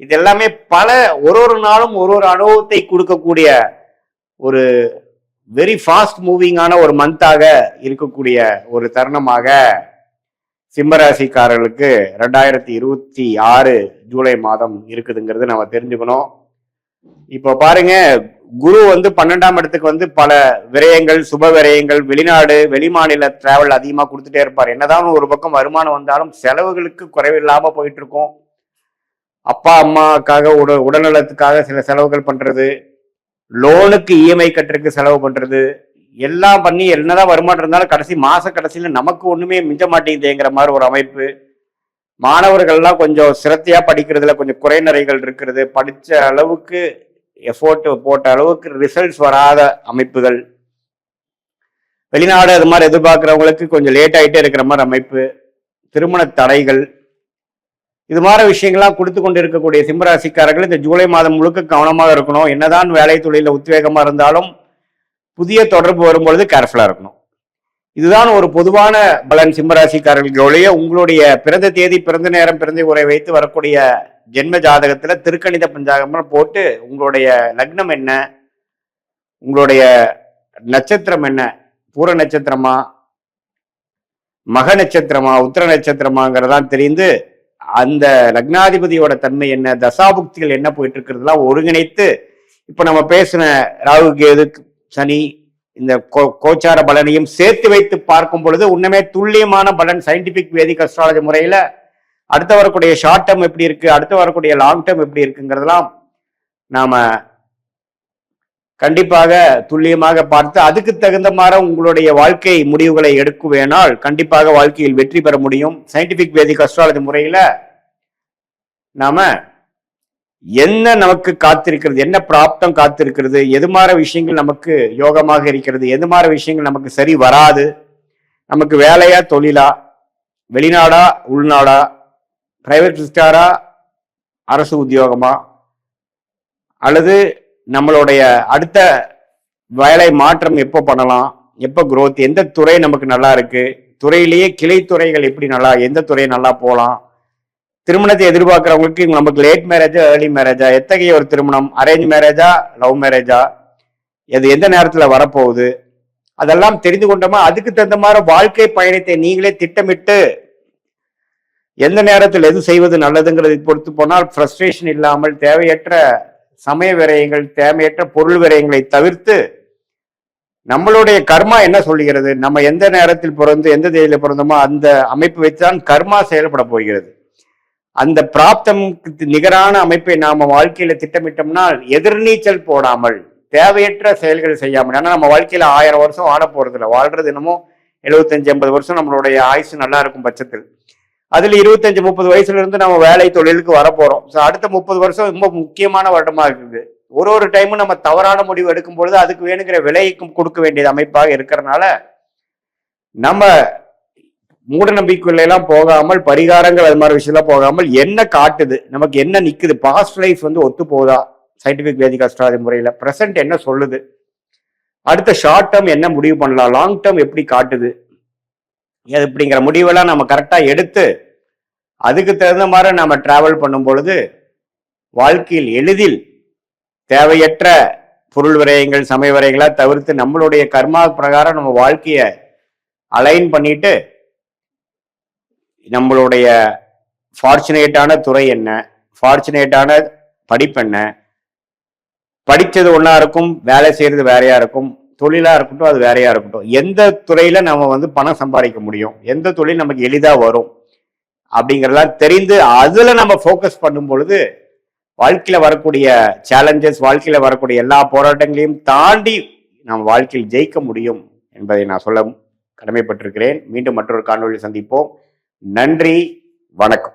இது எல்லாமே பல ஒரு நாளும் ஒரு அனுபவத்தை கொடுக்கக்கூடிய ஒரு வெரி ஃபாஸ்ட் மூவிங்கான ஒரு மந்தாக இருக்கக்கூடிய ஒரு தருணமாக சிம்மராசிக்காரர்களுக்கு 2026 ஜூலை மாதம் இருக்குதுங்கிறது நம்ம தெரிஞ்சுக்கணும். இப்போ பாருங்க, குரு 12ஆம் இடத்துக்கு பல விரயங்கள், சுப விரயங்கள், வெளிநாடு வெளிமாநில டிராவல் அதிகமா கொடுத்துட்டே இருப்பார். என்னதான் ஒரு பக்கம் வருமானம் வந்தாலும் செலவுகளுக்கு குறைவில்லாம போயிட்டு இருக்கும். அப்பா அம்மாக்காக உடல்நலத்துக்காக சில செலவுகள் பண்றது, லோனுக்கு இஎம்ஐ கட்டுறதுக்கு செலவு பண்றது, எல்லாம் பண்ணி என்னதான் வருமானம் இருந்தாலும் கடைசி மாச கடைசியில நமக்கு ஒண்ணுமே மிஞ்ச மாட்டேங்குதுங்கிற மாதிரி ஒரு அமைப்பு. மாணவர்கள்லாம் கொஞ்சம் சிரத்தையா படிக்கிறதுல கொஞ்சம் குறைநிறைகள் இருக்கிறது, படிச்ச அளவுக்கு எஃபோர்ட் போட்ட அளவுக்கு ரிசல்ட்ஸ் வராத அமைப்புகள், வெளிநாடு அது மாதிரி எதிர்பார்க்கிறவங்களுக்கு கொஞ்சம் லேட் ஆகிட்டே இருக்கிற மாதிரி அமைப்பு, திருமண தடைகள், இது மாதிரி விஷயங்கள்லாம் கொடுத்து கொண்டு இருக்கக்கூடிய சிம்மராசிக்காரர்கள் இந்த ஜூலை மாதம் முழுக்க கவனமாக இருக்கணும். என்னதான் வேலை தொழில உத்வேகமா இருந்தாலும் புதிய தொடர்பு வரும்பொழுது கேர்ஃபுல்லா இருக்கணும். இதுதான் ஒரு பொதுவான பலன் சிம்மராசிக்காரர்களுடைய. உங்களுடைய பிறந்த தேதி, பிறந்த நேரம், பிறந்த உரை வைத்து வரக்கூடிய ஜென்ம ஜாதகத்துல திருக்கணித பஞ்சாங்கம் போட்டு உங்களுடைய லக்னம் என்ன, உங்களுடைய நட்சத்திரம் என்ன, பூர நட்சத்திரமா, மக நட்சத்திரமா, உத்திர நட்சத்திரமாங்கிறதான் தெரிந்து அந்த லக்னாதிபதியோட தன்மை என்ன, தசாபுக்திகள் என்ன போயிட்டு இருக்கிறதுலாம் ஒருங்கிணைத்து இப்ப நம்ம பேசின ராகு கேது சனி இந்த கோச்சார பலனையும் சேர்த்து வைத்து பார்க்கும் பொழுது உண்மையே துல்லியமான பலன் சயின்டிபிக் வேதிக் அஸ்ட்ராலஜி முறையில அடுத்த வரக்கூடிய ஷார்ட் டேர்ம் எப்படி இருக்கு, அடுத்து வரக்கூடிய லாங் டேர்ம் எப்படி இருக்குங்கிறதெல்லாம் நாம கண்டிப்பாக துல்லியமாக பார்த்து அதுக்கு தகுந்த மாதிரி உங்களுடைய வாழ்க்கை முடிவுகளை எடுக்குவேனால் கண்டிப்பாக வாழ்க்கையில் வெற்றி பெற முடியும். சயின்டிபிக் வேதிக் அஸ்ட்ராலஜி முறையில நாம என்ன நமக்கு காத்திருக்கிறது, என்ன பிராப்தம் காத்திருக்கிறது, எது மாதிரி விஷயங்கள் நமக்கு யோகமாக இருக்கிறது, எது மாதிரி விஷயங்கள் நமக்கு சரி வராது, நமக்கு வேலையா தொழிலா, வெளிநாடா உள்நாடா, பிரைவேட் செக்டாரா அரசு உத்தியோகமா, அல்லது நம்மளுடைய அடுத்த வேலை மாற்றம் எப்போ பண்ணலாம், எப்போ குரோத், எந்த துறை நமக்கு நல்லா இருக்கு, துறையிலேயே கிளை துறைகள் எப்படி நல்லா, எந்த துறை நல்லா போகலாம், திருமணத்தை எதிர்பார்க்கிறவங்களுக்கு நமக்கு லேட் மேரேஜா ஏர்லி மேரேஜா, எத்தகைய ஒரு திருமணம், அரேஞ்ச் மேரேஜா லவ் மேரேஜா, அது எந்த நேரத்துல வரப்போகுது, அதெல்லாம் தெரிந்து கொண்டோமா அதுக்கு தகுந்த மாதிரி வாழ்க்கை பயணத்தை நீங்களே திட்டமிட்டு எந்த நேரத்தில் எது செய்வது நல்லதுங்கிறதை பொறுத்து போனால் ஃப்ரஸ்ட்ரேஷன் இல்லாமல் தேவையற்ற சமய விரயங்கள், தேவையற்ற பொருள் விரயங்களை தவிர்த்து நம்மளுடைய கர்மா என்ன சொல்லுகிறது, நம்ம எந்த நேரத்தில் பிறந்து எந்த தேதியில பிறந்தோமோ அந்த அமைப்பு வச்சுதான் கர்மா செயல்பட போகிறது. அந்த பிராப்தம் நிகரான அமைப்பை நாம வாழ்க்கையில திட்டமிட்டோம்னால் எதிர்நீச்சல் போடாமல் தேவையற்ற செயல்கள் செய்யாமல், ஏன்னா நம்ம வாழ்க்கையில 1000 வருஷம் வாழ போறது இல்லை, வாழ்றது என்னமோ 75-80 வருஷம் நம்மளுடைய ஆயுசு நல்லா இருக்கும் பட்சத்தில் அதுல 25-30 வயசுல இருந்து நம்ம வேலை தொழிலுக்கு வரப்போறோம். அடுத்த 30 வருஷம் ரொம்ப முக்கியமான வருடமா இருக்குது. ஒரு டைமும் நம்ம தவறான முடிவு எடுக்கும் பொழுது அதுக்கு வேணுங்கிற விலைக்கும் கொடுக்க வேண்டியது அமைப்பாக இருக்கிறதுனால நம்ம மூட நம்பிக்கையில எல்லாம் போகாமல், பரிகாரங்கள் அது மாதிரி விஷயம் போகாமல் என்ன காட்டுது, நமக்கு என்ன நிக்குது, பாஸ்ட் லைஃப் ஒத்து போதா சயின்டிபிக் வேதிக் அஸ்ட்ராலஜி முறையில, பிரசன்ட் என்ன சொல்லுது, அடுத்த ஷார்ட் டேர்ம் என்ன முடிவு பண்ணலாம், லாங் டேர்ம் எப்படி காட்டுது, அப்படிங்கிற முடிவெல்லாம் நம்ம கரெக்டா எடுத்து அதுக்கு தகுந்த மாதிரி நம்ம டிராவல் பண்ணும் பொழுது வாழ்க்கையில் எளிதில் தேவையற்ற பொருள் விரயங்கள், சமய விரயங்களா தவிர்த்து நம்மளுடைய கர்மா பிரகாரம் நம்ம வாழ்க்கைய அலைன் பண்ணிட்டு நம்மளுடைய ஃபார்ச்சுனேட்டான துறை என்ன, ஃபார்ச்சுனேட்டான படிப்பு என்ன, படித்தது ஒன்றா இருக்கும், வேலை செய்யறது வேறையா இருக்கும், தொழிலா இருக்கட்டும் அது வேறையா இருக்கட்டும், எந்த துறையில நம்ம பணம் சம்பாதிக்க முடியும், எந்த தொழில் நமக்கு எளிதா வரும் அப்படிங்கிறதெல்லாம் தெரிந்து அதுல நம்ம ஃபோக்கஸ் பண்ணும் பொழுது வாழ்க்கையில வரக்கூடிய சேலஞ்சஸ், வாழ்க்கையில வரக்கூடிய எல்லா போராட்டங்களையும் தாண்டி நம்ம வாழ்க்கையில் ஜெயிக்க முடியும் என்பதை நான் சொல்ல கடமைப்பட்டிருக்கிறேன். மீண்டும் மற்றொரு காணொலியில் சந்திப்போம். நன்றி, வணக்கம்.